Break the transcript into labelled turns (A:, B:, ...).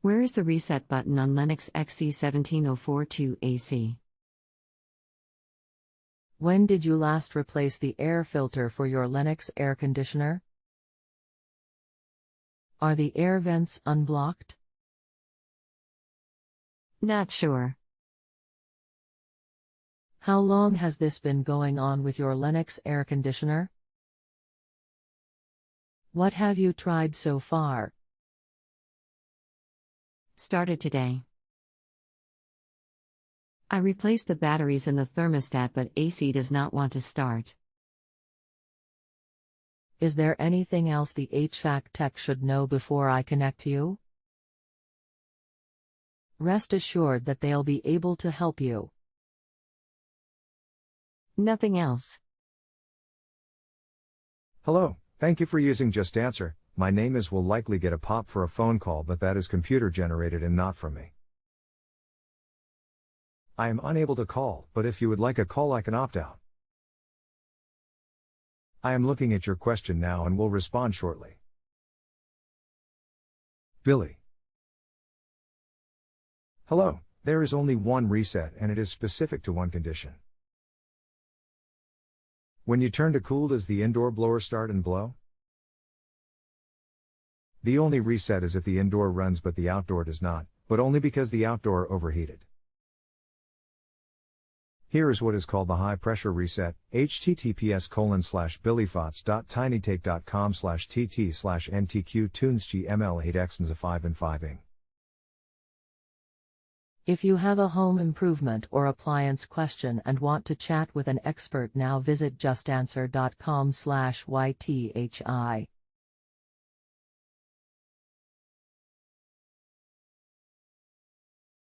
A: Where is the reset button on Lennox xc17-042 AC?
B: When did you last replace the air filter for your Lennox air conditioner? Are the air vents unblocked?
A: Not sure.
B: How long has this been going on with your Lennox air conditioner? What have you tried so far?
A: Started today. I replaced the batteries in the thermostat, but AC does not want to start.
B: Is there anything else the HVAC Tech should know before I connect you? Rest assured that they'll be able to help you.
A: Nothing else.
C: Hello, thank you for using JustAnswer. My name will likely get a pop for a phone call, but that is computer generated and not from me. I am unable to call, but if you would like a call I can opt out. I am looking at your question now and will respond shortly. Billy. Hello, there is only one reset and it is specific to one condition. When you turn to cool, does the indoor blower start and blow? The only reset is if the indoor runs but the outdoor does not, but only because the outdoor overheated. Here is what is called the high pressure reset, https://billyfots.tinytake.com/tt/ntq-tunes-gml8xnza5 and 5ing.
B: If you have a home improvement or appliance question and want to chat with an expert now, visit justanswer.com/ythi.